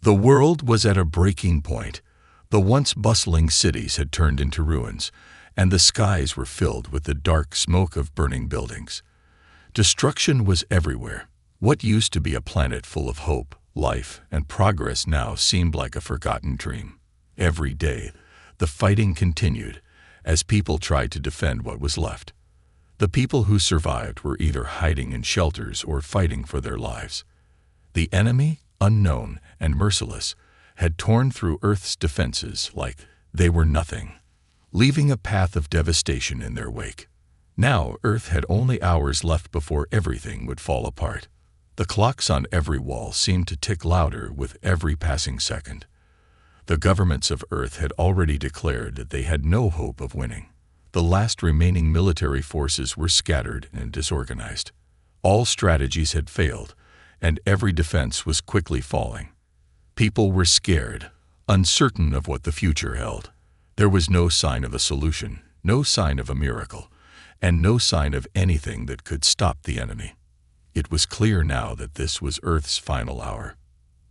The world was at a breaking point. The once bustling cities had turned into ruins, and the skies were filled with the dark smoke of burning buildings. Destruction was everywhere. What used to be a planet full of hope, life, and progress now seemed like a forgotten dream. Every day, the fighting continued as people tried to defend what was left. The people who survived were either hiding in shelters or fighting for their lives. The enemy, unknown and merciless, had torn through Earth's defenses like they were nothing, leaving a path of devastation in their wake. Now Earth had only hours left before everything would fall apart. The clocks on every wall seemed to tick louder with every passing second. The governments of Earth had already declared that they had no hope of winning. The last remaining military forces were scattered and disorganized. All strategies had failed, and every defense was quickly falling. People were scared, uncertain of what the future held. There was no sign of a solution, no sign of a miracle, and no sign of anything that could stop the enemy. It was clear now that this was Earth's final hour.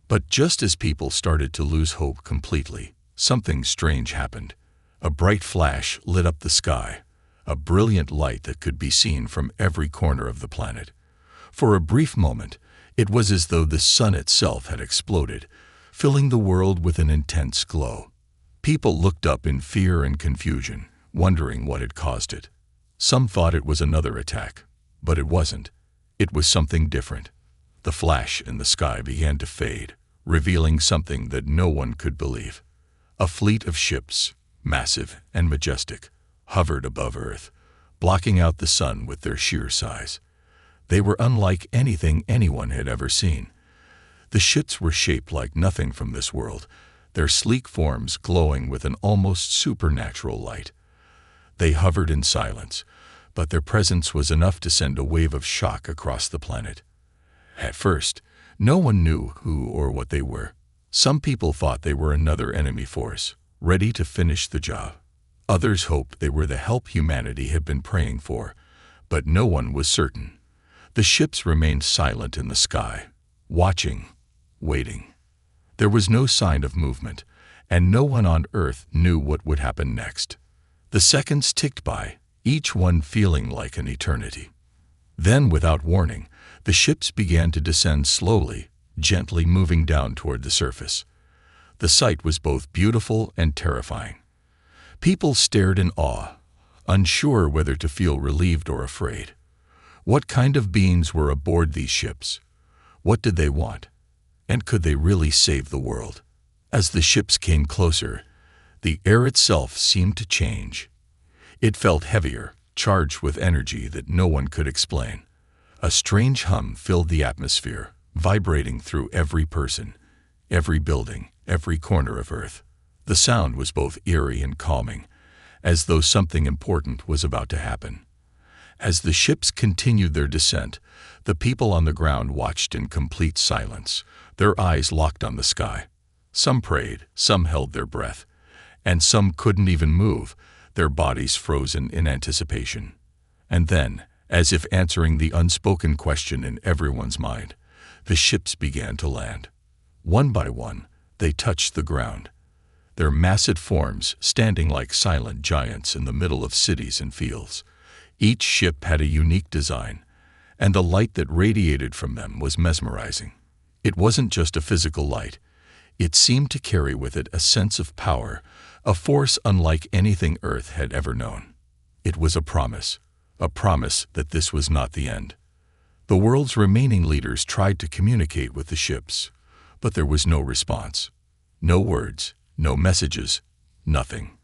But just as people started to lose hope completely, something strange happened. A bright flash lit up the sky, a brilliant light that could be seen from every corner of the planet. For a brief moment, it was as though the sun itself had exploded, filling the world with an intense glow. People looked up in fear and confusion, wondering what had caused it. Some thought it was another attack, but it wasn't. It was something different. The flash in the sky began to fade, revealing something that no one could believe. A fleet of ships, massive and majestic, hovered above Earth, blocking out the sun with their sheer size. They were unlike anything anyone had ever seen. The ships were shaped like nothing from this world, their sleek forms glowing with an almost supernatural light. They hovered in silence, but their presence was enough to send a wave of shock across the planet. At first, no one knew who or what they were. Some people thought they were another enemy force, ready to finish the job. Others hoped they were the help humanity had been praying for, but no one was certain. The ships remained silent in the sky, watching, waiting. There was no sign of movement, and no one on Earth knew what would happen next. The seconds ticked by, each one feeling like an eternity. Then, without warning, the ships began to descend slowly, gently moving down toward the surface. The sight was both beautiful and terrifying. People stared in awe, unsure whether to feel relieved or afraid. What kind of beings were aboard these ships? What did they want? And could they really save the world? As the ships came closer, the air itself seemed to change. It felt heavier, charged with energy that no one could explain. A strange hum filled the atmosphere, vibrating through every person, every building, every corner of Earth. The sound was both eerie and calming, as though something important was about to happen. As the ships continued their descent, the people on the ground watched in complete silence, their eyes locked on the sky. Some prayed, some held their breath, and some couldn't even move, their bodies frozen in anticipation. And then, as if answering the unspoken question in everyone's mind, the ships began to land. One by one, they touched the ground, their massive forms standing like silent giants in the middle of cities and fields. Each ship had a unique design, and the light that radiated from them was mesmerizing. It wasn't just a physical light. It seemed to carry with it a sense of power, a force unlike anything Earth had ever known. It was a promise that this was not the end. The world's remaining leaders tried to communicate with the ships, but there was no response. No words, no messages, nothing.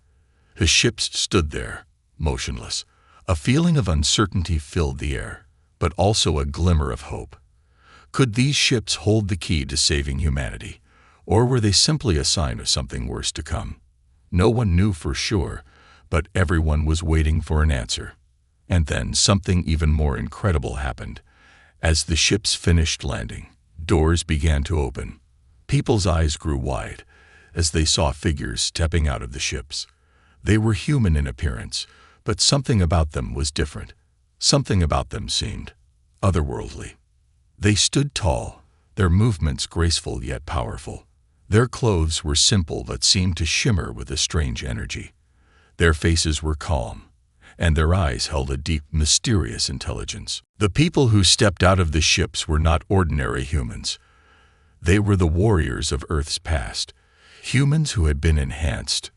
The ships stood there, motionless. A feeling of uncertainty filled the air, but also a glimmer of hope. Could these ships hold the key to saving humanity, or were they simply a sign of something worse to come? No one knew for sure, but everyone was waiting for an answer. And then something even more incredible happened. As the ships finished landing, doors began to open. People's eyes grew wide as they saw figures stepping out of the ships. They were human in appearance, but something about them was different. Something about them seemed otherworldly. They stood tall, their movements graceful yet powerful. Their clothes were simple but seemed to shimmer with a strange energy. Their faces were calm, and their eyes held a deep, mysterious intelligence. The people who stepped out of the ships were not ordinary humans. They were the warriors of Earth's past, humans who had been enhanced,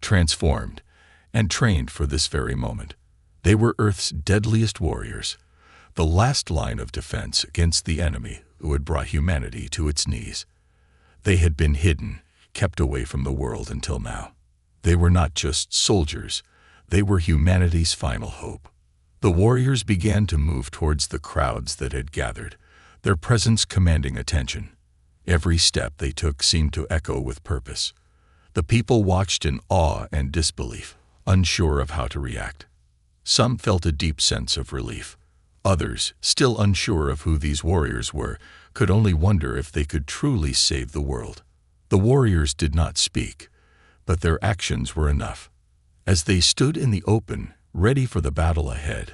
transformed, and trained for this very moment. They were Earth's deadliest warriors, the last line of defense against the enemy who had brought humanity to its knees. They had been hidden, kept away from the world until now. They were not just soldiers, they were humanity's final hope. The warriors began to move towards the crowds that had gathered, their presence commanding attention. Every step they took seemed to echo with purpose. The people watched in awe and disbelief, unsure of how to react. Some felt a deep sense of relief. Others, still unsure of who these warriors were, could only wonder if they could truly save the world. The warriors did not speak, but their actions were enough. As they stood in the open, ready for the battle ahead,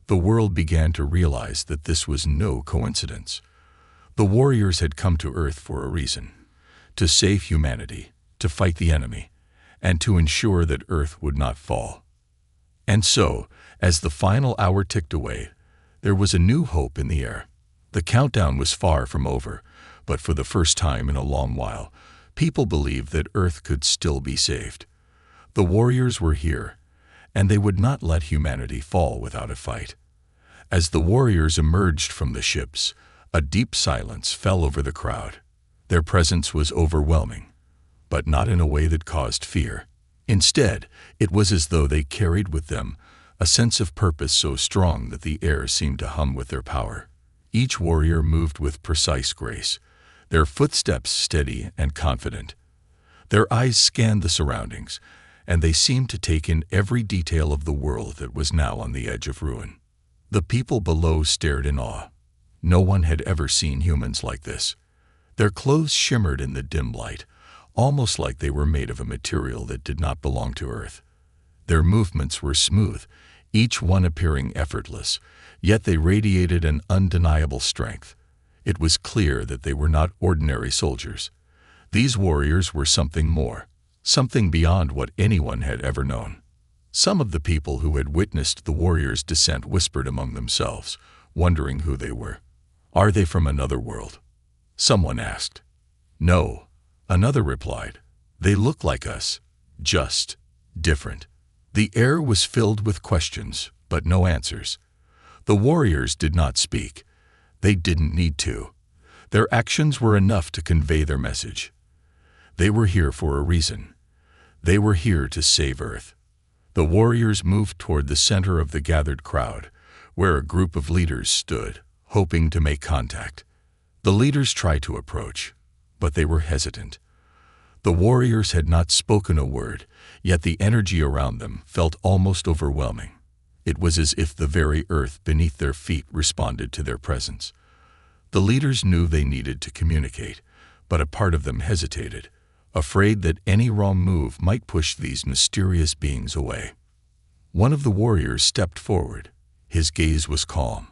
the world began to realize that this was no coincidence. The warriors had come to Earth for a reason: to save humanity, to fight the enemy, and to ensure that Earth would not fall. And so, as the final hour ticked away, there was a new hope in the air. The countdown was far from over, but for the first time in a long while, people believed that Earth could still be saved. The warriors were here, and they would not let humanity fall without a fight. As the warriors emerged from the ships, a deep silence fell over the crowd. Their presence was overwhelming, but not in a way that caused fear. Instead, it was as though they carried with them a sense of purpose so strong that the air seemed to hum with their power. Each warrior moved with precise grace, their footsteps steady and confident. Their eyes scanned the surroundings, and they seemed to take in every detail of the world that was now on the edge of ruin. The people below stared in awe. No one had ever seen humans like this. Their clothes shimmered in the dim light, almost like they were made of a material that did not belong to Earth. Their movements were smooth, each one appearing effortless, yet they radiated an undeniable strength. It was clear that they were not ordinary soldiers. These warriors were something more, something beyond what anyone had ever known. Some of the people who had witnessed the warriors' descent whispered among themselves, wondering who they were. "Are they from another world?" someone asked. "No," another replied. "They look like us, just different." The air was filled with questions, but no answers. The warriors did not speak. They didn't need to. Their actions were enough to convey their message. They were here for a reason. They were here to save Earth. The warriors moved toward the center of the gathered crowd, where a group of leaders stood, hoping to make contact. The leaders tried to approach, but they were hesitant. The warriors had not spoken a word, yet the energy around them felt almost overwhelming. It was as if the very earth beneath their feet responded to their presence. The leaders knew they needed to communicate, but a part of them hesitated, afraid that any wrong move might push these mysterious beings away. One of the warriors stepped forward. His gaze was calm,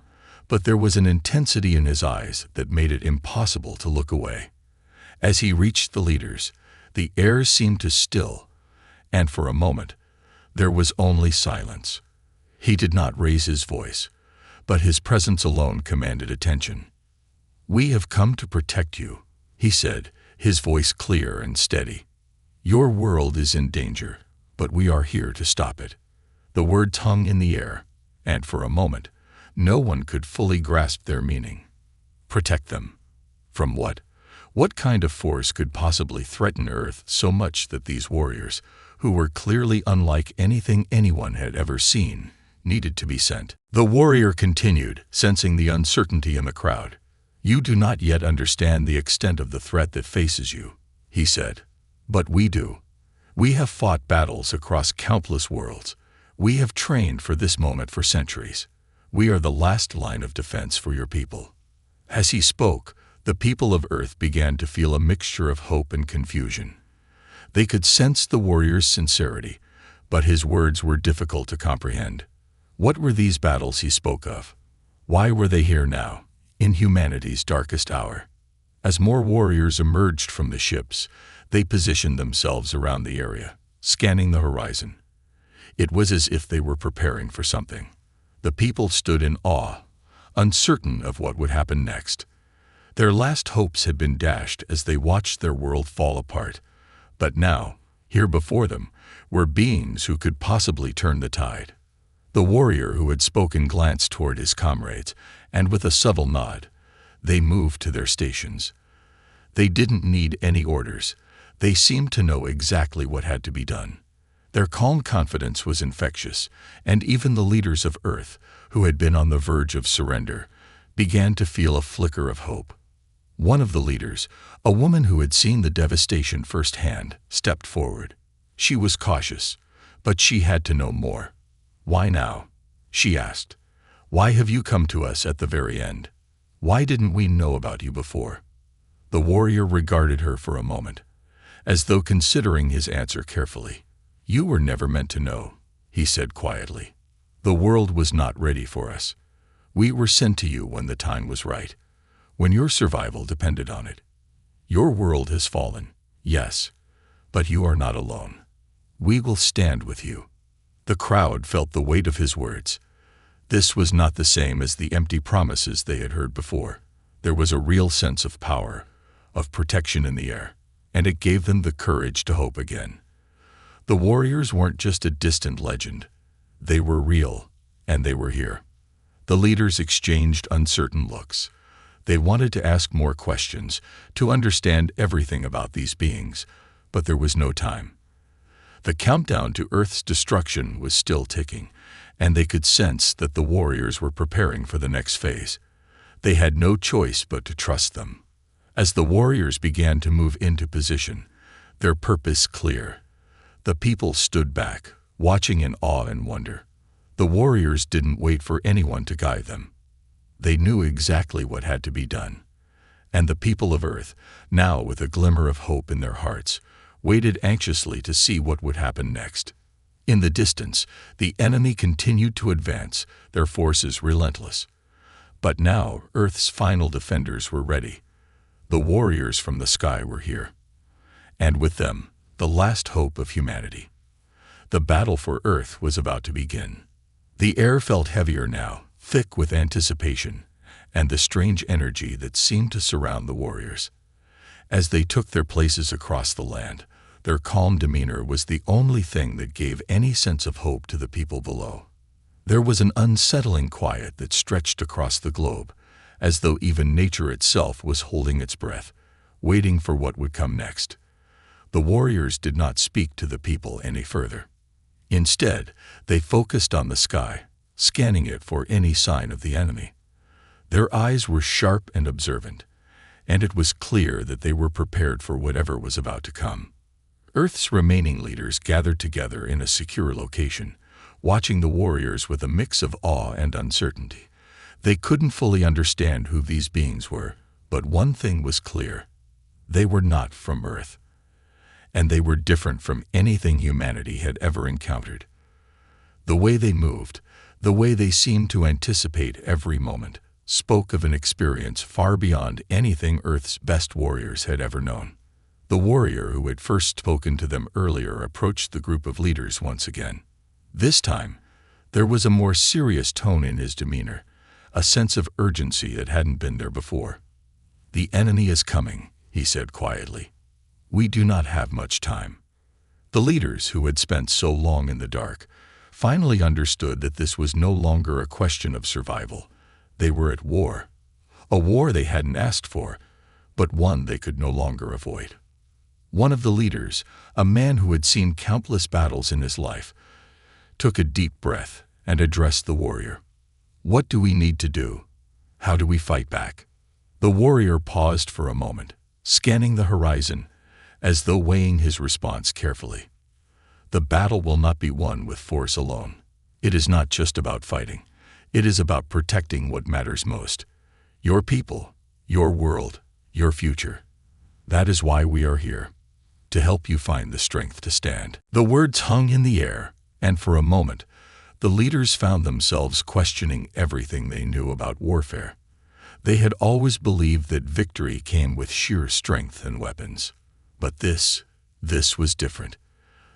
but there was an intensity in his eyes that made it impossible to look away. As he reached the leaders, the air seemed to still, and for a moment, there was only silence. He did not raise his voice, but his presence alone commanded attention. "We have come to protect you," he said, his voice clear and steady. "Your world is in danger, but we are here to stop it." The words hung in the air, and for a moment, no one could fully grasp their meaning. Protect them. From what? What kind of force could possibly threaten Earth so much that these warriors, who were clearly unlike anything anyone had ever seen, needed to be sent? The warrior continued, sensing the uncertainty in the crowd. "You do not yet understand the extent of the threat that faces you," he said. "But we do. We have fought battles across countless worlds. We have trained for this moment for centuries. We are the last line of defense for your people." As he spoke, the people of Earth began to feel a mixture of hope and confusion. They could sense the warrior's sincerity, but his words were difficult to comprehend. What were these battles he spoke of? Why were they here now, in humanity's darkest hour? As more warriors emerged from the ships, they positioned themselves around the area, scanning the horizon. It was as if they were preparing for something. The people stood in awe, uncertain of what would happen next. Their last hopes had been dashed as they watched their world fall apart. But now, here before them, were beings who could possibly turn the tide. The warrior who had spoken glanced toward his comrades, and with a subtle nod, they moved to their stations. They didn't need any orders. They seemed to know exactly what had to be done. Their calm confidence was infectious, and even the leaders of Earth, who had been on the verge of surrender, began to feel a flicker of hope. One of the leaders, a woman who had seen the devastation firsthand, stepped forward. She was cautious, but she had to know more. "Why now?" she asked. "Why have you come to us at the very end? Why didn't we know about you before?" The warrior regarded her for a moment, as though considering his answer carefully. "You were never meant to know," he said quietly. "The world was not ready for us. We were sent to you when the time was right, when your survival depended on it. Your world has fallen, yes, but you are not alone. We will stand with you." The crowd felt the weight of his words. This was not the same as the empty promises they had heard before. There was a real sense of power, of protection in the air, and it gave them the courage to hope again. The warriors weren't just a distant legend. They were real, and they were here. The leaders exchanged uncertain looks. They wanted to ask more questions, to understand everything about these beings, but there was no time. The countdown to Earth's destruction was still ticking, and they could sense that the warriors were preparing for the next phase. They had no choice but to trust them. As the warriors began to move into position, their purpose clear, the people stood back, watching in awe and wonder. The warriors didn't wait for anyone to guide them. They knew exactly what had to be done. And the people of Earth, now with a glimmer of hope in their hearts, waited anxiously to see what would happen next. In the distance, the enemy continued to advance, their forces relentless. But now Earth's final defenders were ready. The warriors from the sky were here. And with them, the last hope of humanity. The battle for Earth was about to begin. The air felt heavier now, thick with anticipation, and the strange energy that seemed to surround the warriors. As they took their places across the land, their calm demeanor was the only thing that gave any sense of hope to the people below. There was an unsettling quiet that stretched across the globe, as though even nature itself was holding its breath, waiting for what would come next. The warriors did not speak to the people any further. Instead, they focused on the sky, scanning it for any sign of the enemy. Their eyes were sharp and observant, and it was clear that they were prepared for whatever was about to come. Earth's remaining leaders gathered together in a secure location, watching the warriors with a mix of awe and uncertainty. They couldn't fully understand who these beings were, but one thing was clear. They were not from Earth, and they were different from anything humanity had ever encountered. The way they moved, the way they seemed to anticipate every moment, spoke of an experience far beyond anything Earth's best warriors had ever known. The warrior who had first spoken to them earlier approached the group of leaders once again. This time, there was a more serious tone in his demeanor, a sense of urgency that hadn't been there before. "The enemy is coming," he said quietly. "We do not have much time." The leaders, who had spent so long in the dark, finally understood that this was no longer a question of survival. They were at war. A war they hadn't asked for, but one they could no longer avoid. One of the leaders, a man who had seen countless battles in his life, took a deep breath and addressed the warrior. "What do we need to do? How do we fight back?" The warrior paused for a moment, scanning the horizon, as though weighing his response carefully. "The battle will not be won with force alone. It is not just about fighting. It is about protecting what matters most. Your people, your world, your future. That is why we are here, to help you find the strength to stand." The words hung in the air, and for a moment, the leaders found themselves questioning everything they knew about warfare. They had always believed that victory came with sheer strength and weapons. But this was different.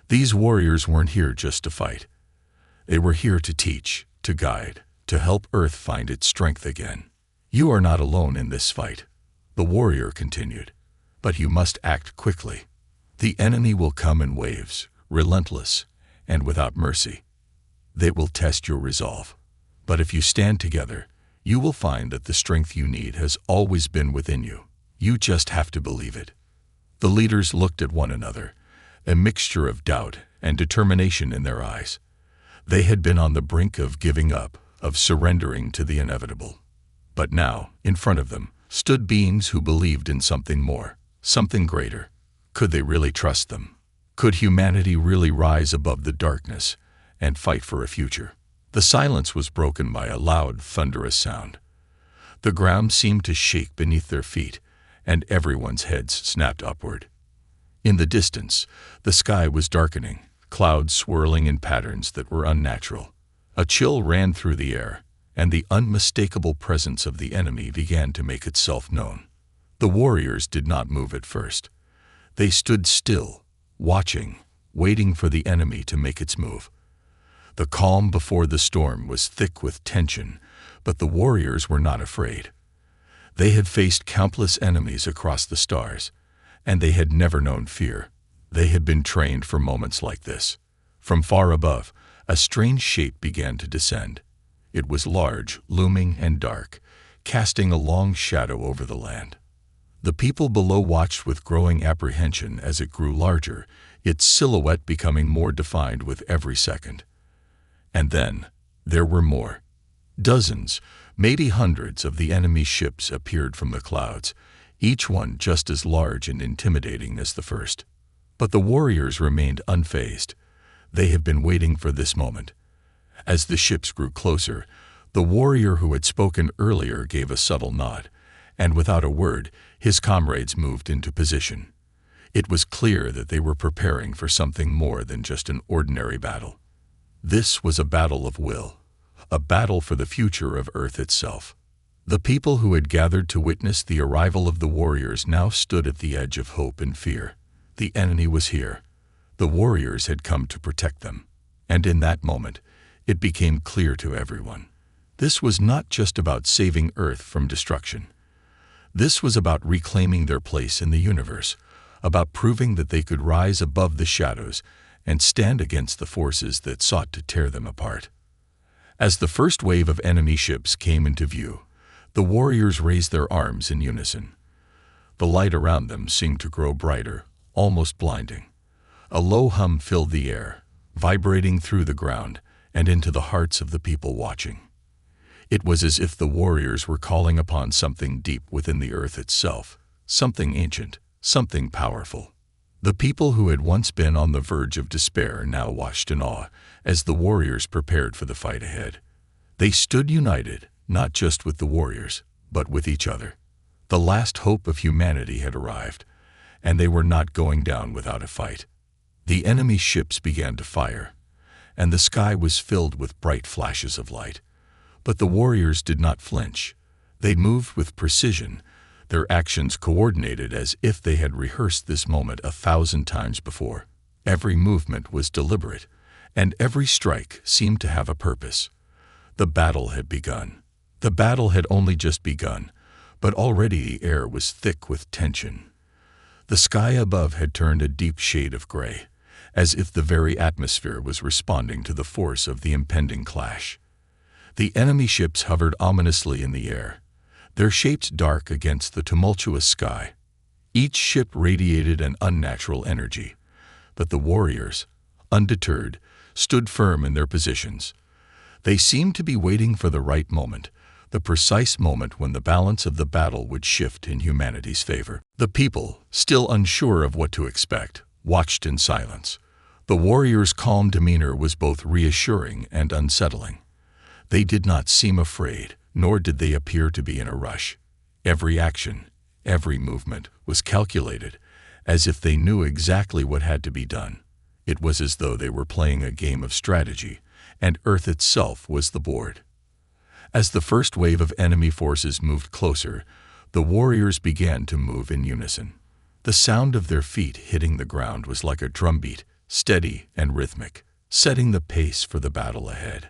These warriors weren't here just to fight. They were here to teach, to guide, to help Earth find its strength again. "You are not alone in this fight," the warrior continued, "but you must act quickly. The enemy will come in waves, relentless, and without mercy. They will test your resolve. But if you stand together, you will find that the strength you need has always been within you. You just have to believe it." The leaders looked at one another, a mixture of doubt and determination in their eyes. They had been on the brink of giving up, of surrendering to the inevitable. But now, in front of them, stood beings who believed in something more, something greater. Could they really trust them? Could humanity really rise above the darkness and fight for a future? The silence was broken by a loud, thunderous sound. The ground seemed to shake beneath their feet, and everyone's heads snapped upward. In the distance, the sky was darkening, clouds swirling in patterns that were unnatural. A chill ran through the air, and the unmistakable presence of the enemy began to make itself known. The warriors did not move at first. They stood still, watching, waiting for the enemy to make its move. The calm before the storm was thick with tension, but the warriors were not afraid. They had faced countless enemies across the stars, and they had never known fear. They had been trained for moments like this. From far above, a strange shape began to descend. It was large, looming, and dark, casting a long shadow over the land. The people below watched with growing apprehension as it grew larger, its silhouette becoming more defined with every second. And then, there were more. Dozens, maybe hundreds of the enemy's ships appeared from the clouds, each one just as large and intimidating as the first. But the warriors remained unfazed. They had been waiting for this moment. As the ships grew closer, the warrior who had spoken earlier gave a subtle nod, and without a word, his comrades moved into position. It was clear that they were preparing for something more than just an ordinary battle. This was a battle of will, a battle for the future of Earth itself. The people who had gathered to witness the arrival of the warriors now stood at the edge of hope and fear. The enemy was here. The warriors had come to protect them. And in that moment, it became clear to everyone. This was not just about saving Earth from destruction. This was about reclaiming their place in the universe, about proving that they could rise above the shadows and stand against the forces that sought to tear them apart. As the first wave of enemy ships came into view, the warriors raised their arms in unison. The light around them seemed to grow brighter, almost blinding. A low hum filled the air, vibrating through the ground and into the hearts of the people watching. It was as if the warriors were calling upon something deep within the earth itself, something ancient, something powerful. The people who had once been on the verge of despair now watched in awe as the warriors prepared for the fight ahead. They stood united, not just with the warriors, but with each other. The last hope of humanity had arrived, and they were not going down without a fight. The enemy ships began to fire, and the sky was filled with bright flashes of light. But the warriors did not flinch. They moved with precision, their actions coordinated as if they had rehearsed this moment 1,000 times before. Every movement was deliberate, and every strike seemed to have a purpose. The battle had begun. The battle had only just begun, but already the air was thick with tension. The sky above had turned a deep shade of gray, as if the very atmosphere was responding to the force of the impending clash. The enemy ships hovered ominously in the air, their shapes dark against the tumultuous sky. Each ship radiated an unnatural energy, but the warriors, undeterred, stood firm in their positions. They seemed to be waiting for the right moment, the precise moment when the balance of the battle would shift in humanity's favor. The people, still unsure of what to expect, watched in silence. The warriors' calm demeanor was both reassuring and unsettling. They did not seem afraid, nor did they appear to be in a rush. Every action, every movement was calculated, as if they knew exactly what had to be done. It was as though they were playing a game of strategy, and Earth itself was the board. As the first wave of enemy forces moved closer, the warriors began to move in unison. The sound of their feet hitting the ground was like a drumbeat, steady and rhythmic, setting the pace for the battle ahead.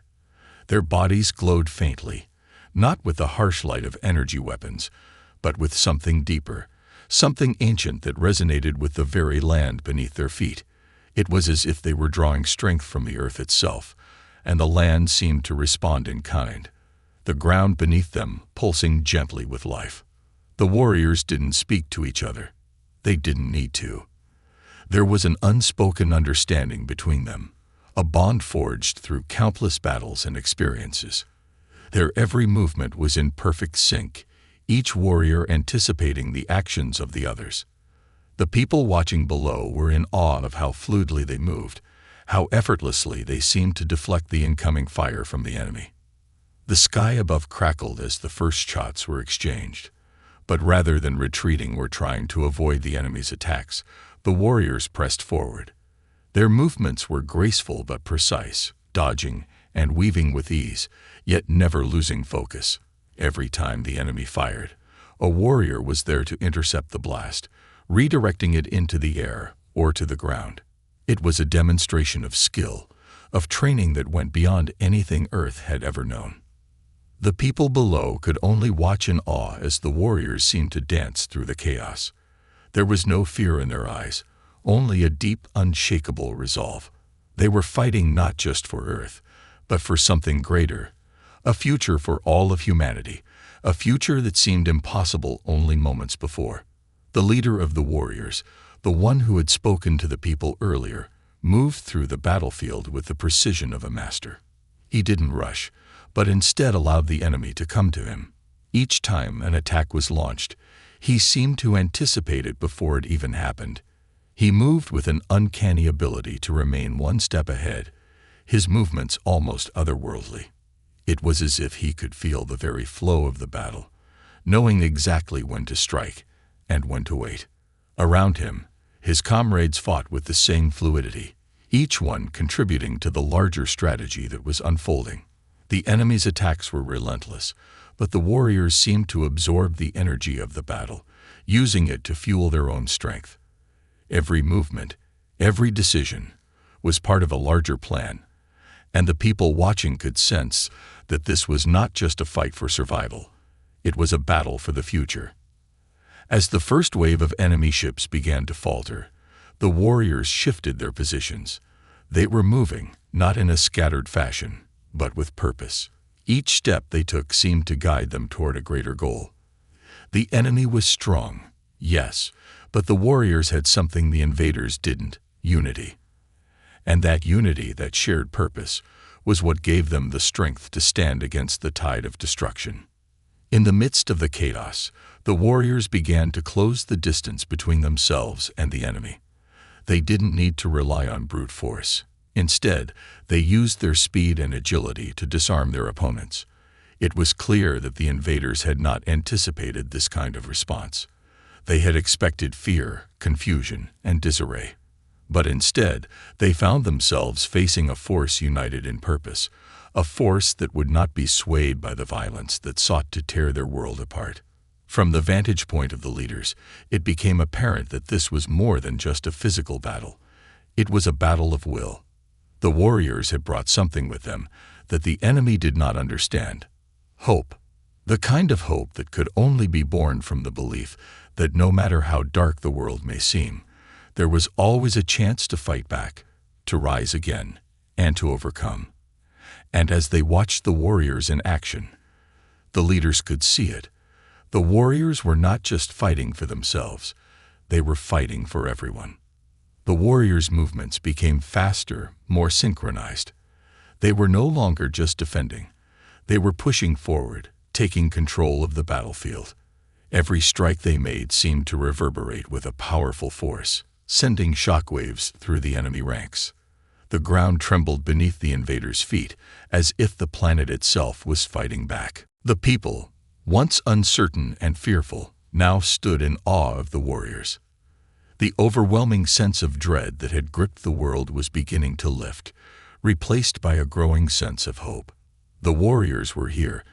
Their bodies glowed faintly, not with the harsh light of energy weapons, but with something deeper, something ancient that resonated with the very land beneath their feet. It was as if they were drawing strength from the earth itself, and the land seemed to respond in kind, the ground beneath them pulsing gently with life. The warriors didn't speak to each other. They didn't need to. There was an unspoken understanding between them, a bond forged through countless battles and experiences. Their every movement was in perfect sync, each warrior anticipating the actions of the others. The people watching below were in awe of how fluidly they moved, how effortlessly they seemed to deflect the incoming fire from the enemy. The sky above crackled as the first shots were exchanged, but rather than retreating or trying to avoid the enemy's attacks, the warriors pressed forward. Their movements were graceful but precise, dodging and weaving with ease, yet never losing focus. Every time the enemy fired, a warrior was there to intercept the blast, redirecting it into the air or to the ground. It was a demonstration of skill, of training that went beyond anything Earth had ever known. The people below could only watch in awe as the warriors seemed to dance through the chaos. There was no fear in their eyes, only a deep, unshakable resolve. They were fighting not just for Earth, but for something greater, a future for all of humanity, a future that seemed impossible only moments before. The leader of the warriors, the one who had spoken to the people earlier, moved through the battlefield with the precision of a master. He didn't rush, but instead allowed the enemy to come to him. Each time an attack was launched, he seemed to anticipate it before it even happened. He moved with an uncanny ability to remain one step ahead, his movements almost otherworldly. It was as if he could feel the very flow of the battle, knowing exactly when to strike and when to wait. Around him, his comrades fought with the same fluidity, each one contributing to the larger strategy that was unfolding. The enemy's attacks were relentless, but the warriors seemed to absorb the energy of the battle, using it to fuel their own strength. Every movement, every decision, was part of a larger plan, and the people watching could sense that this was not just a fight for survival. It was a battle for the future. As the first wave of enemy ships began to falter, the warriors shifted their positions. They were moving, not in a scattered fashion, but with purpose. Each step they took seemed to guide them toward a greater goal. The enemy was strong, yes, but the warriors had something the invaders didn't: unity. And that unity, that shared purpose, was what gave them the strength to stand against the tide of destruction. In the midst of the chaos, the warriors began to close the distance between themselves and the enemy. They didn't need to rely on brute force. Instead, they used their speed and agility to disarm their opponents. It was clear that the invaders had not anticipated this kind of response. They had expected fear, confusion, and disarray. But instead, they found themselves facing a force united in purpose, a force that would not be swayed by the violence that sought to tear their world apart. From the vantage point of the leaders, it became apparent that this was more than just a physical battle. It was a battle of will. The warriors had brought something with them that the enemy did not understand: hope. The kind of hope that could only be born from the belief that no matter how dark the world may seem, there was always a chance to fight back, to rise again, and to overcome. And as they watched the warriors in action, the leaders could see it. The warriors were not just fighting for themselves, they were fighting for everyone. The warriors' movements became faster, more synchronized. They were no longer just defending. They were pushing forward, taking control of the battlefield. Every strike they made seemed to reverberate with a powerful force, sending shockwaves through the enemy ranks. The ground trembled beneath the invaders' feet, as if the planet itself was fighting back. The people, once uncertain and fearful, now stood in awe of the warriors. The overwhelming sense of dread that had gripped the world was beginning to lift, replaced by a growing sense of hope. The warriors were here,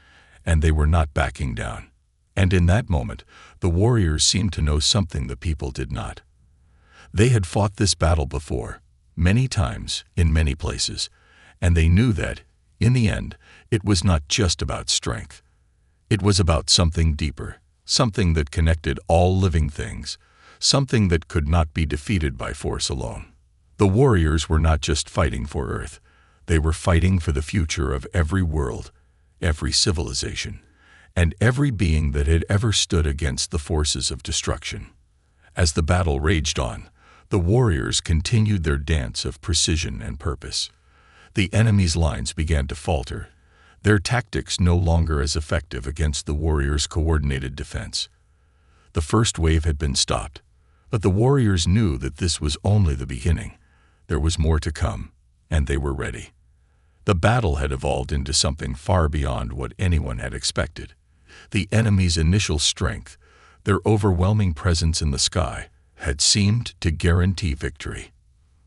and they were not backing down. And in that moment, the warriors seemed to know something the people did not. They had fought this battle before, many times, in many places, and they knew that, in the end, it was not just about strength. It was about something deeper, something that connected all living things, something that could not be defeated by force alone. The warriors were not just fighting for Earth. They were fighting for the future of every world, every civilization, and every being that had ever stood against the forces of destruction. As the battle raged on, the warriors continued their dance of precision and purpose. The enemy's lines began to falter, their tactics no longer as effective against the warriors' coordinated defense. The first wave had been stopped, but the warriors knew that this was only the beginning. There was more to come, and they were ready. The battle had evolved into something far beyond what anyone had expected. The enemy's initial strength, their overwhelming presence in the sky, had seemed to guarantee victory.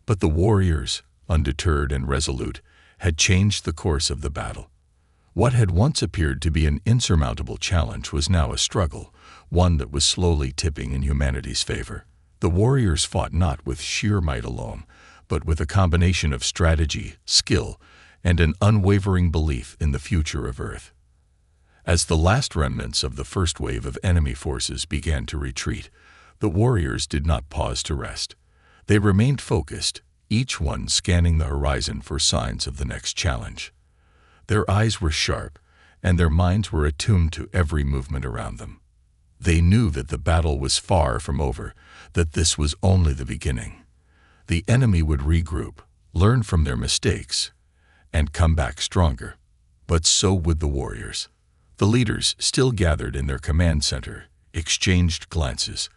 But the warriors, undeterred and resolute, had changed the course of the battle. What had once appeared to be an insurmountable challenge was now a struggle, one that was slowly tipping in humanity's favor. The warriors fought not with sheer might alone, but with a combination of strategy, skill, and an unwavering belief in the future of Earth. As the last remnants of the first wave of enemy forces began to retreat, the warriors did not pause to rest. They remained focused, each one scanning the horizon for signs of the next challenge. Their eyes were sharp, and their minds were attuned to every movement around them. They knew that the battle was far from over, that this was only the beginning. The enemy would regroup, learn from their mistakes, and come back stronger. But so would the warriors. The leaders, still gathered in their command center, exchanged glances.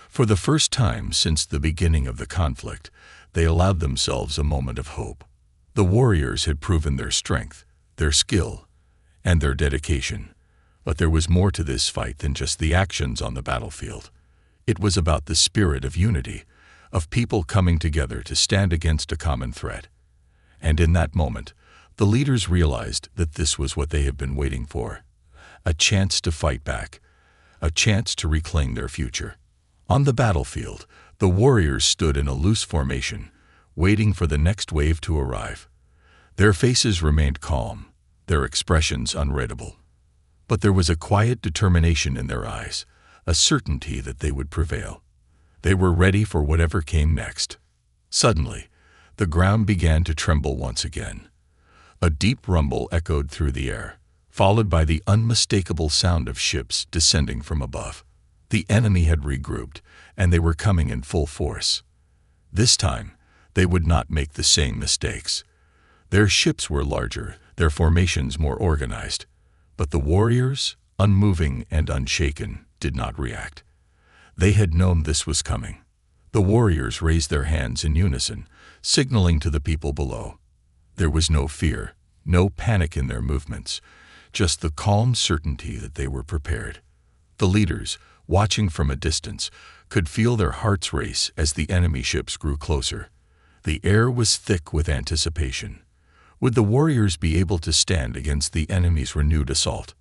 For the first time since the beginning of the conflict, they allowed themselves a moment of hope. The warriors had proven their strength, their skill, and their dedication. But there was more to this fight than just the actions on the battlefield. It was about the spirit of unity, of people coming together to stand against a common threat. And in that moment, the leaders realized that this was what they had been waiting for. A chance to fight back, a chance to reclaim their future. On the battlefield, the warriors stood in a loose formation, waiting for the next wave to arrive. Their faces remained calm, their expressions unreadable. But there was a quiet determination in their eyes, a certainty that they would prevail. They were ready for whatever came next. Suddenly, the ground began to tremble once again. A deep rumble echoed through the air, followed by the unmistakable sound of ships descending from above. The enemy had regrouped, and they were coming in full force. This time, they would not make the same mistakes. Their ships were larger, their formations more organized. But the warriors, unmoving and unshaken, did not react. They had known this was coming. The warriors raised their hands in unison, signaling to the people below. There was no fear, no panic in their movements, just the calm certainty that they were prepared. The leaders, watching from a distance, could feel their hearts race as the enemy ships grew closer. The air was thick with anticipation. Would the warriors be able to stand against the enemy's renewed assault?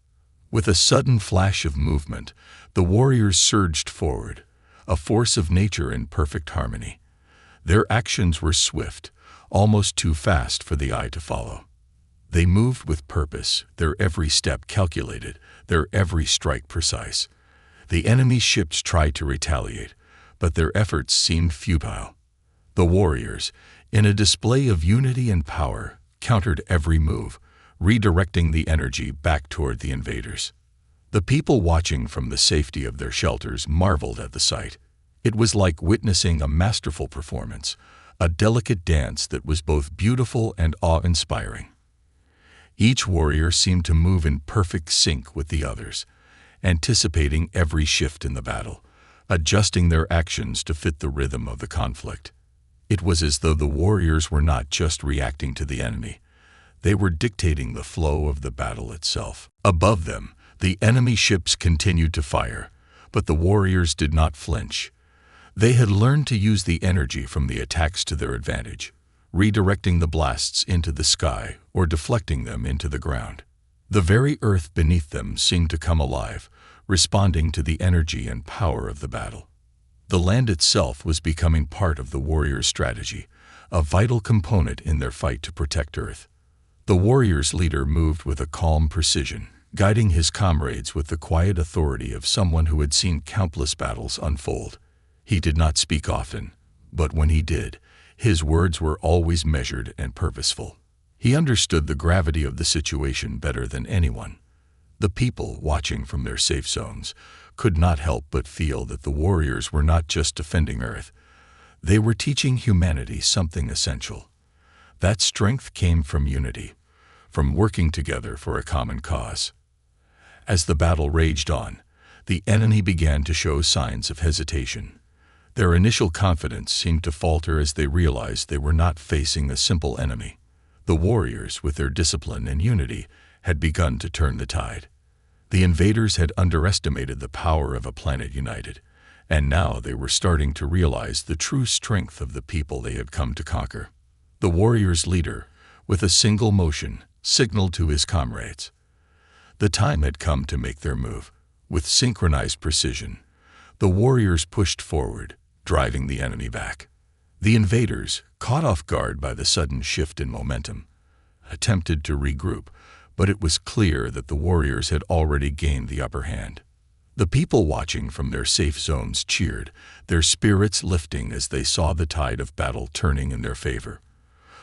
With a sudden flash of movement, the warriors surged forward, a force of nature in perfect harmony. Their actions were swift, almost too fast for the eye to follow. They moved with purpose, their every step calculated, their every strike precise. The enemy's ships tried to retaliate, but their efforts seemed futile. The warriors, in a display of unity and power, countered every move, redirecting the energy back toward the invaders. The people watching from the safety of their shelters marveled at the sight. It was like witnessing a masterful performance, a delicate dance that was both beautiful and awe-inspiring. Each warrior seemed to move in perfect sync with the others, anticipating every shift in the battle, adjusting their actions to fit the rhythm of the conflict. It was as though the warriors were not just reacting to the enemy. They were dictating the flow of the battle itself. Above them, the enemy ships continued to fire, but the warriors did not flinch. They had learned to use the energy from the attacks to their advantage, redirecting the blasts into the sky or deflecting them into the ground. The very earth beneath them seemed to come alive, responding to the energy and power of the battle. The land itself was becoming part of the warriors' strategy, a vital component in their fight to protect Earth. The warriors' leader moved with a calm precision, guiding his comrades with the quiet authority of someone who had seen countless battles unfold. He did not speak often, but when he did, his words were always measured and purposeful. He understood the gravity of the situation better than anyone. The people, watching from their safe zones, could not help but feel that the warriors were not just defending Earth. They were teaching humanity something essential. That strength came from unity, from working together for a common cause. As the battle raged on, the enemy began to show signs of hesitation. Their initial confidence seemed to falter as they realized they were not facing a simple enemy. The warriors, with their discipline and unity, had begun to turn the tide. The invaders had underestimated the power of a planet united, and now they were starting to realize the true strength of the people they had come to conquer. The warriors' leader, with a single motion, signaled to his comrades. The time had come to make their move. With synchronized precision, the warriors pushed forward, driving the enemy back. The invaders, caught off guard by the sudden shift in momentum, attempted to regroup, but it was clear that the warriors had already gained the upper hand. The people watching from their safe zones cheered, their spirits lifting as they saw the tide of battle turning in their favor.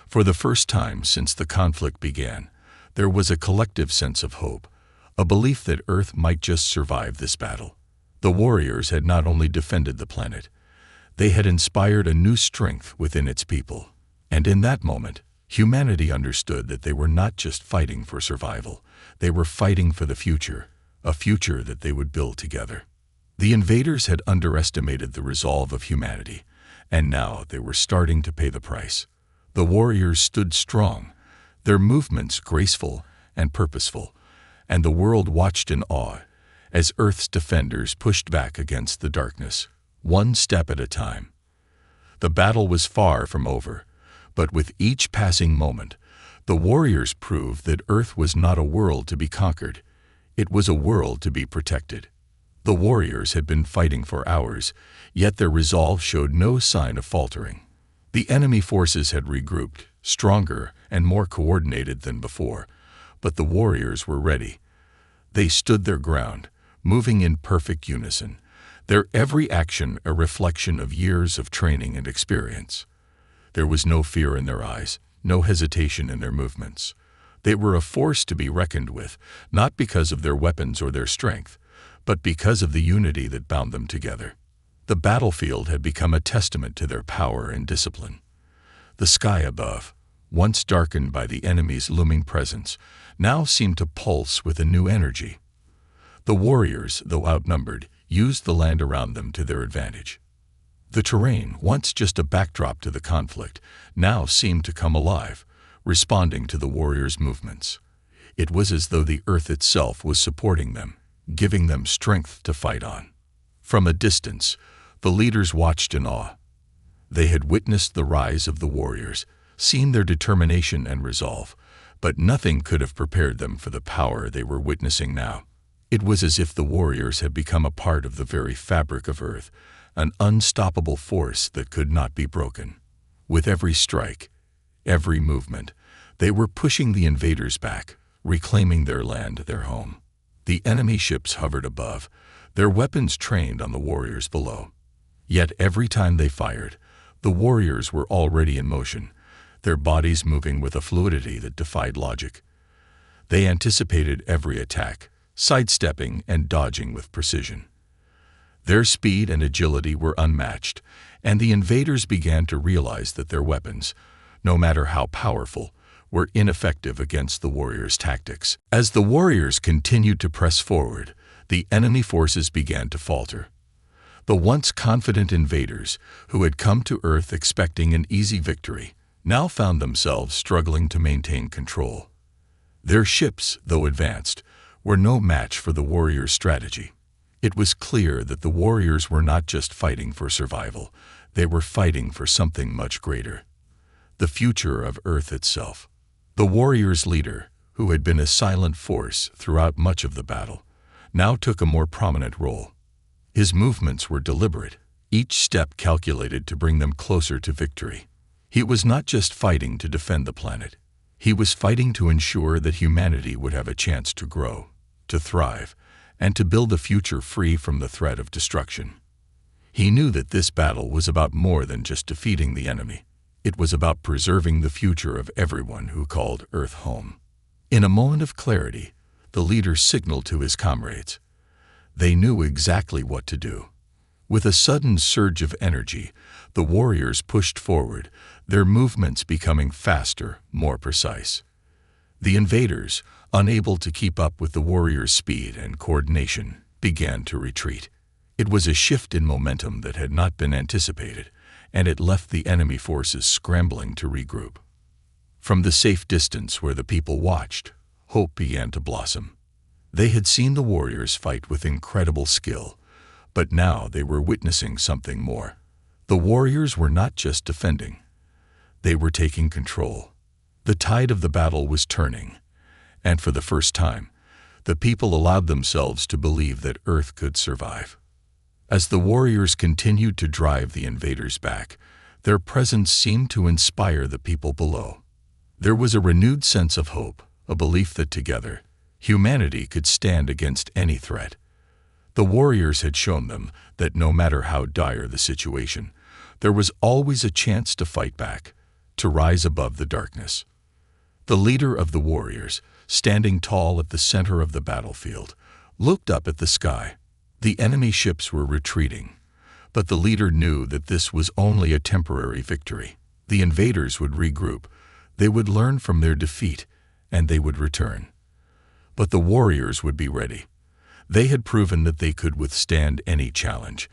For the first time since the conflict began, there was a collective sense of hope, a belief that Earth might just survive this battle. The warriors had not only defended the planet, they had inspired a new strength within its people. And in that moment, humanity understood that they were not just fighting for survival, they were fighting for the future, a future that they would build together. The invaders had underestimated the resolve of humanity, and now they were starting to pay the price. The warriors stood strong, their movements graceful and purposeful, and the world watched in awe as Earth's defenders pushed back against the darkness, one step at a time. The battle was far from over, but with each passing moment, the warriors proved that Earth was not a world to be conquered. It was a world to be protected. The warriors had been fighting for hours, yet their resolve showed no sign of faltering. The enemy forces had regrouped, stronger and more coordinated than before, but the warriors were ready. They stood their ground, moving in perfect unison, their every action a reflection of years of training and experience. There was no fear in their eyes, no hesitation in their movements. They were a force to be reckoned with, not because of their weapons or their strength, but because of the unity that bound them together. The battlefield had become a testament to their power and discipline. The sky above, once darkened by the enemy's looming presence, now seemed to pulse with a new energy. The warriors, though outnumbered, used the land around them to their advantage. The terrain, once just a backdrop to the conflict, now seemed to come alive, responding to the warriors' movements. It was as though the earth itself was supporting them, giving them strength to fight on. From a distance, the leaders watched in awe. They had witnessed the rise of the warriors, seen their determination and resolve, but nothing could have prepared them for the power they were witnessing now. It was as if the warriors had become a part of the very fabric of Earth, an unstoppable force that could not be broken. With every strike, every movement, they were pushing the invaders back, reclaiming their land, their home. The enemy ships hovered above, their weapons trained on the warriors below. Yet every time they fired, the warriors were already in motion, their bodies moving with a fluidity that defied logic. They anticipated every attack, sidestepping and dodging with precision. Their speed and agility were unmatched, and the invaders began to realize that their weapons, no matter how powerful, were ineffective against the warriors' tactics. As the warriors continued to press forward, the enemy forces began to falter. The once confident invaders, who had come to Earth expecting an easy victory, now found themselves struggling to maintain control. Their ships, though advanced, were no match for the warriors' strategy. It was clear that the warriors were not just fighting for survival, they were fighting for something much greater: the future of Earth itself. The warriors' leader, who had been a silent force throughout much of the battle, now took a more prominent role. His movements were deliberate, each step calculated to bring them closer to victory. He was not just fighting to defend the planet. He was fighting to ensure that humanity would have a chance to grow, to thrive, and to build a future free from the threat of destruction. He knew that this battle was about more than just defeating the enemy. It was about preserving the future of everyone who called Earth home. In a moment of clarity, the leader signaled to his comrades. They knew exactly what to do. With a sudden surge of energy, the warriors pushed forward, their movements becoming faster, more precise. The invaders, unable to keep up with the warriors' speed and coordination, began to retreat. It was a shift in momentum that had not been anticipated, and it left the enemy forces scrambling to regroup. From the safe distance where the people watched, hope began to blossom. They had seen the warriors fight with incredible skill, but now they were witnessing something more. The warriors were not just defending. They were taking control. The tide of the battle was turning, and for the first time, the people allowed themselves to believe that Earth could survive. As the warriors continued to drive the invaders back, their presence seemed to inspire the people below. There was a renewed sense of hope, a belief that together, humanity could stand against any threat. The warriors had shown them that no matter how dire the situation, there was always a chance to fight back, to rise above the darkness. The leader of the warriors, standing tall at the center of the battlefield, looked up at the sky. The enemy ships were retreating, but the leader knew that this was only a temporary victory. The invaders would regroup, they would learn from their defeat, and they would return. But the warriors would be ready. They had proven that they could withstand any challenge,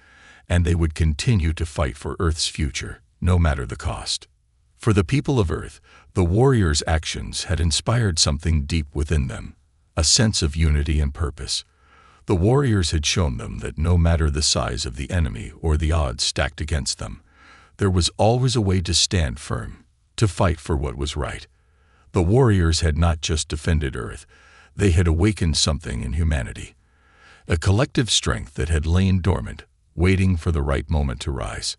and they would continue to fight for Earth's future, no matter the cost. For the people of Earth, the warriors' actions had inspired something deep within them, a sense of unity and purpose. The warriors had shown them that no matter the size of the enemy or the odds stacked against them, there was always a way to stand firm, to fight for what was right. The warriors had not just defended Earth, they had awakened something in humanity, a collective strength that had lain dormant, waiting for the right moment to rise.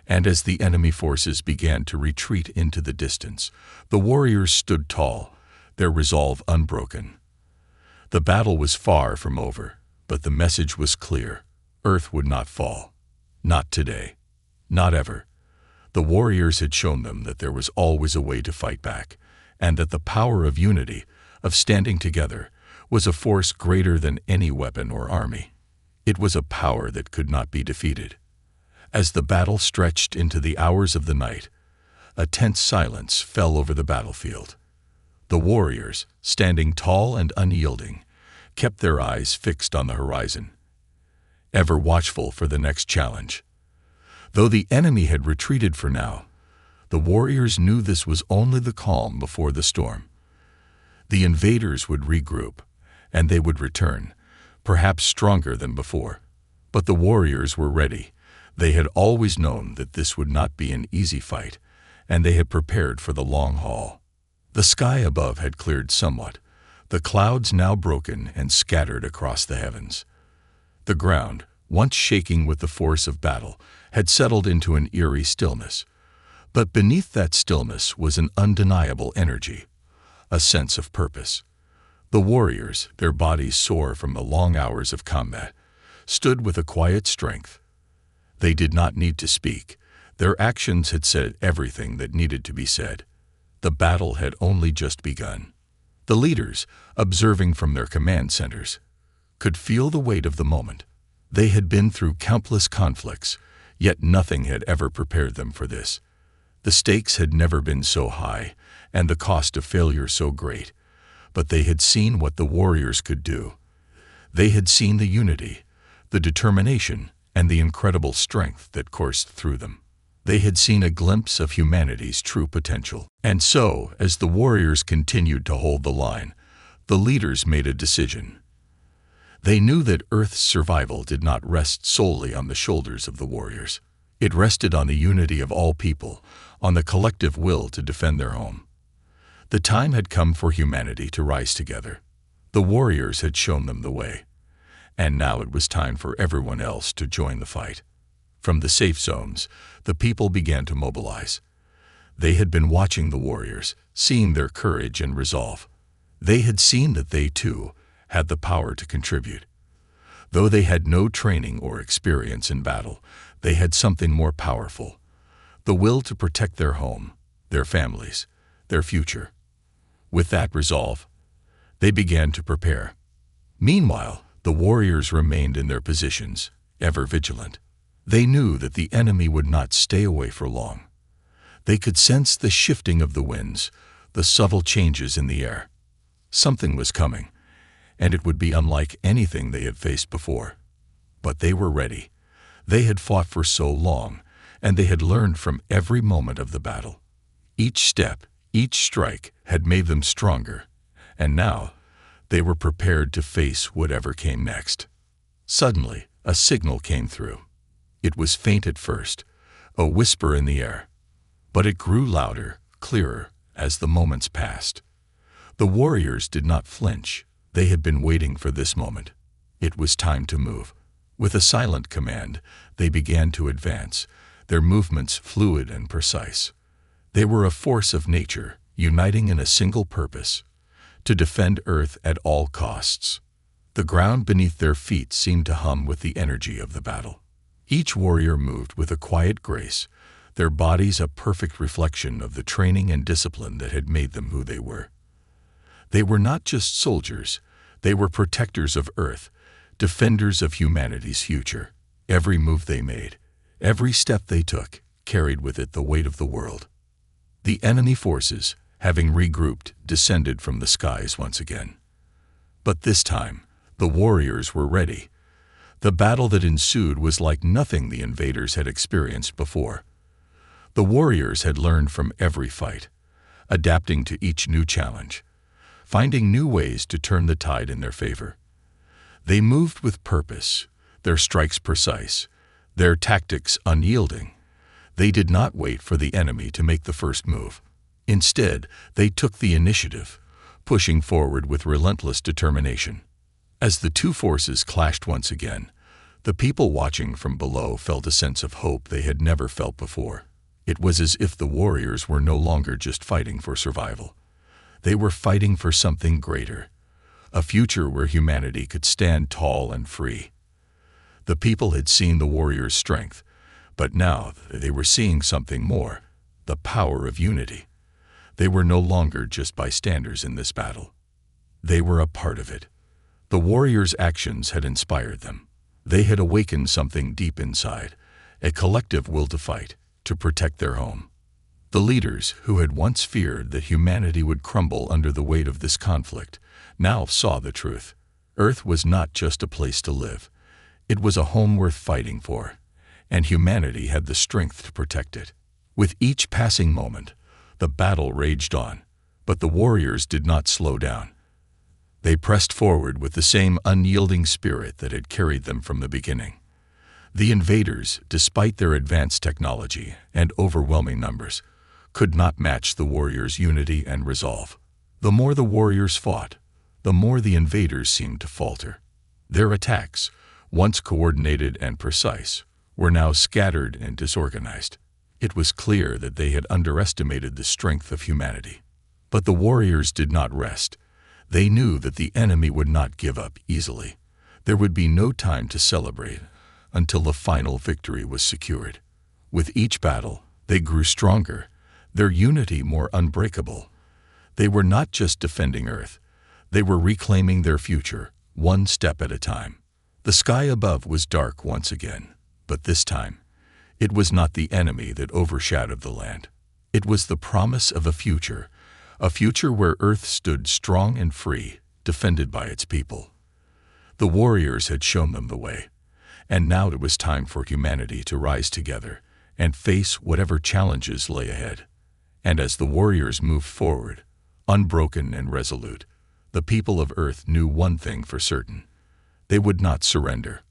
And as the enemy forces began to retreat into the distance, the warriors stood tall, their resolve unbroken. The battle was far from over, but the message was clear. Earth would not fall. Not today. Not ever. The warriors had shown them that there was always a way to fight back, and that the power of unity, of standing together, was a force greater than any weapon or army. It was a power that could not be defeated. As the battle stretched into the hours of the night, a tense silence fell over the battlefield. The warriors, standing tall and unyielding, kept their eyes fixed on the horizon, ever watchful for the next challenge. Though the enemy had retreated for now, the warriors knew this was only the calm before the storm. The invaders would regroup, and they would return, perhaps stronger than before. But the warriors were ready. They had always known that this would not be an easy fight, and they had prepared for the long haul. The sky above had cleared somewhat, the clouds now broken and scattered across the heavens. The ground, once shaking with the force of battle, had settled into an eerie stillness. But beneath that stillness was an undeniable energy, a sense of purpose. The warriors, their bodies sore from the long hours of combat, stood with a quiet strength. They did not need to speak. Their actions had said everything that needed to be said. The battle had only just begun. The leaders, observing from their command centers, could feel the weight of the moment. They had been through countless conflicts, yet nothing had ever prepared them for this. The stakes had never been so high, and the cost of failure so great. But they had seen what the warriors could do. They had seen the unity, the determination, and the incredible strength that coursed through them. They had seen a glimpse of humanity's true potential. And so, as the warriors continued to hold the line, the leaders made a decision. They knew that Earth's survival did not rest solely on the shoulders of the warriors. It rested on the unity of all people, on the collective will to defend their home. The time had come for humanity to rise together. The warriors had shown them the way, and now it was time for everyone else to join the fight. From the safe zones, the people began to mobilize. They had been watching the warriors, seeing their courage and resolve. They had seen that they, too, had the power to contribute. Though they had no training or experience in battle, they had something more powerful: the will to protect their home, their families, their future. With that resolve, they began to prepare. Meanwhile, the warriors remained in their positions, ever vigilant. They knew that the enemy would not stay away for long. They could sense the shifting of the winds, the subtle changes in the air. Something was coming, and it would be unlike anything they had faced before. But they were ready. They had fought for so long, and they had learned from every moment of the battle. Each step, each strike had made them stronger, and now they were prepared to face whatever came next. Suddenly, a signal came through. It was faint at first, a whisper in the air, but it grew louder, clearer, as the moments passed. The warriors did not flinch. They had been waiting for this moment. It was time to move. With a silent command, they began to advance, their movements fluid and precise. They were a force of nature, uniting in a single purpose: to defend Earth at all costs. The ground beneath their feet seemed to hum with the energy of the battle. Each warrior moved with a quiet grace, their bodies a perfect reflection of the training and discipline that had made them who they were. They were not just soldiers, they were protectors of Earth, defenders of humanity's future. Every move they made, every step they took, carried with it the weight of the world. The enemy forces, having regrouped, descended from the skies once again. But this time, the warriors were ready. The battle that ensued was like nothing the invaders had experienced before. The warriors had learned from every fight, adapting to each new challenge, finding new ways to turn the tide in their favor. They moved with purpose, their strikes precise, their tactics unyielding. They did not wait for the enemy to make the first move. Instead, they took the initiative, pushing forward with relentless determination. As the two forces clashed once again, the people watching from below felt a sense of hope they had never felt before. It was as if the warriors were no longer just fighting for survival. They were fighting for something greater, a future where humanity could stand tall and free. The people had seen the warriors' strength, but now they were seeing something more: the power of unity. They were no longer just bystanders in this battle. They were a part of it. The warriors' actions had inspired them. They had awakened something deep inside, a collective will to fight, to protect their home. The leaders, who had once feared that humanity would crumble under the weight of this conflict, now saw the truth. Earth was not just a place to live. It was a home worth fighting for, and humanity had the strength to protect it. With each passing moment, the battle raged on, but the warriors did not slow down. They pressed forward with the same unyielding spirit that had carried them from the beginning. The invaders, despite their advanced technology and overwhelming numbers, could not match the warriors' unity and resolve. The more the warriors fought, the more the invaders seemed to falter. Their attacks, once coordinated and precise, were now scattered and disorganized. It was clear that they had underestimated the strength of humanity. But the warriors did not rest. They knew that the enemy would not give up easily. There would be no time to celebrate until the final victory was secured. With each battle, they grew stronger, their unity more unbreakable. They were not just defending Earth. They were reclaiming their future, one step at a time. The sky above was dark once again, but this time, it was not the enemy that overshadowed the land. It was the promise of a future where Earth stood strong and free, defended by its people. The warriors had shown them the way, and now it was time for humanity to rise together and face whatever challenges lay ahead. And as the warriors moved forward, unbroken and resolute, the people of Earth knew one thing for certain: they would not surrender.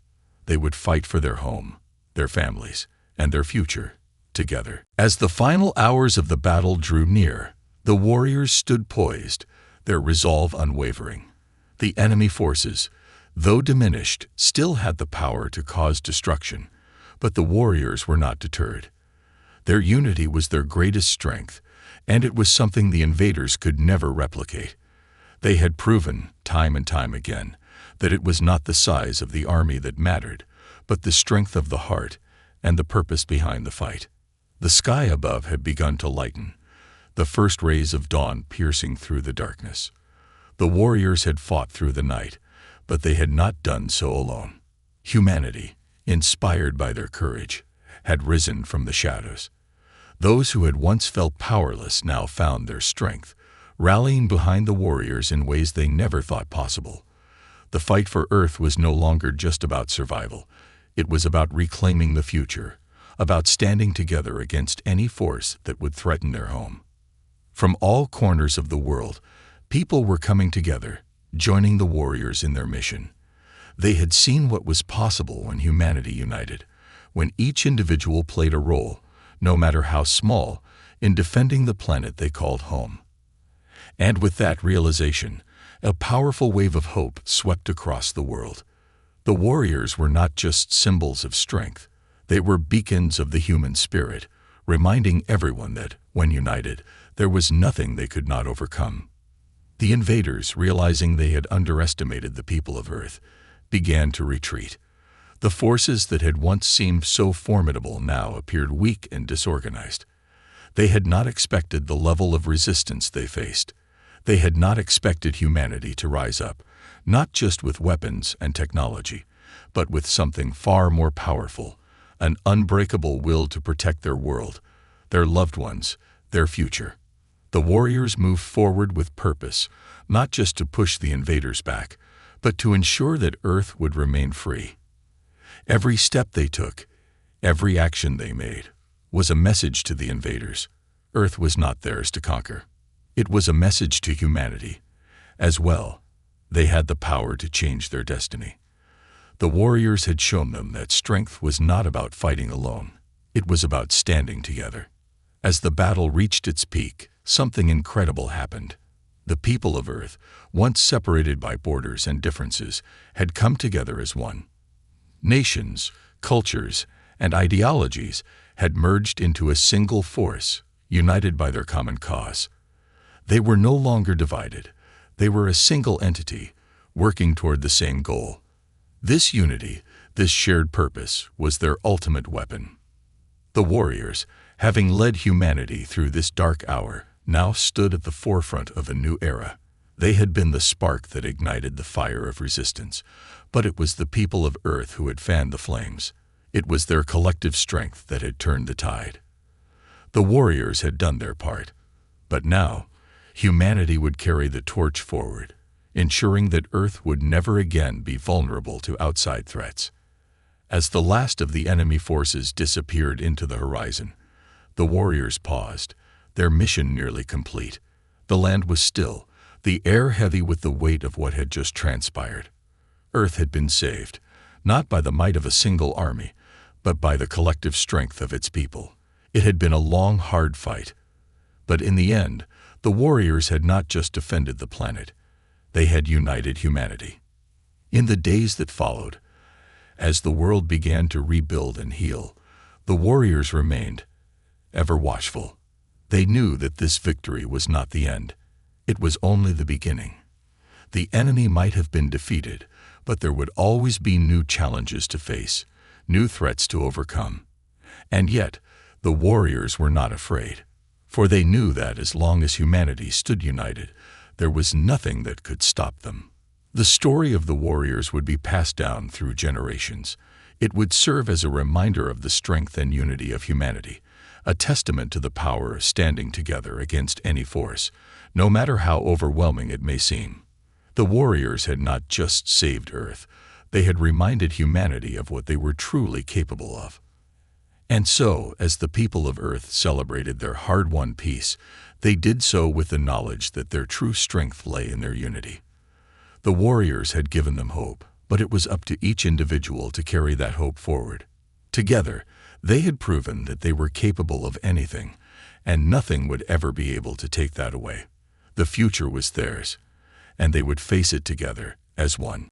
They would fight for their home, their families, and their future, together. As the final hours of the battle drew near, The warriors stood poised, their resolve unwavering. The enemy forces, though diminished, still had the power to cause destruction, but the warriors were not deterred. Their unity was their greatest strength, and it was something the invaders could never replicate. They had proven, time and time again, that it was not the size of the army that mattered, but the strength of the heart and the purpose behind the fight. The sky above had begun to lighten, the first rays of dawn piercing through the darkness. The warriors had fought through the night, but they had not done so alone. Humanity, inspired by their courage, had risen from the shadows. Those who had once felt powerless now found their strength, rallying behind the warriors in ways they never thought possible. The fight for Earth was no longer just about survival. It was about reclaiming the future, about standing together against any force that would threaten their home. From all corners of the world, people were coming together, joining the warriors in their mission. They had seen what was possible when humanity united, when each individual played a role, no matter how small, in defending the planet they called home. And with that realization, a powerful wave of hope swept across the world. The warriors were not just symbols of strength. They were beacons of the human spirit, reminding everyone that, when united, there was nothing they could not overcome. The invaders, realizing they had underestimated the people of Earth, began to retreat. The forces that had once seemed so formidable now appeared weak and disorganized. They had not expected the level of resistance they faced. They had not expected humanity to rise up, not just with weapons and technology, but with something far more powerful, an unbreakable will to protect their world, their loved ones, their future. The warriors moved forward with purpose, not just to push the invaders back, but to ensure that Earth would remain free. Every step they took, every action they made, was a message to the invaders. Earth was not theirs to conquer. It was a message to humanity. As well, they had the power to change their destiny. The warriors had shown them that strength was not about fighting alone. It was about standing together. As the battle reached its peak, something incredible happened. The people of Earth, once separated by borders and differences, had come together as one. Nations, cultures, and ideologies had merged into a single force, united by their common cause. They were no longer divided. They were a single entity, working toward the same goal. This unity, this shared purpose, was their ultimate weapon. The warriors, having led humanity through this dark hour, now stood at the forefront of a new era. They had been the spark that ignited the fire of resistance, but it was the people of Earth who had fanned the flames. It was their collective strength that had turned the tide. The warriors had done their part, but now, humanity would carry the torch forward, ensuring that Earth would never again be vulnerable to outside threats. As the last of the enemy forces disappeared into the horizon, the warriors paused, their mission nearly complete. The land was still, the air heavy with the weight of what had just transpired. Earth had been saved, not by the might of a single army, but by the collective strength of its people. It had been a long, hard fight. But in the end, the warriors had not just defended the planet. They had united humanity. In the days that followed, as the world began to rebuild and heal, the warriors remained ever watchful. They knew that this victory was not the end. It was only the beginning. The enemy might have been defeated, but there would always be new challenges to face, new threats to overcome. And yet, the warriors were not afraid, for they knew that as long as humanity stood united, there was nothing that could stop them. The story of the warriors would be passed down through generations. It would serve as a reminder of the strength and unity of humanity, a testament to the power of standing together against any force, no matter how overwhelming it may seem. The warriors had not just saved Earth, they had reminded humanity of what they were truly capable of. And so, as the people of Earth celebrated their hard-won peace, they did so with the knowledge that their true strength lay in their unity. The warriors had given them hope, but it was up to each individual to carry that hope forward. Together, they had proven that they were capable of anything, and nothing would ever be able to take that away. The future was theirs, and they would face it together as one.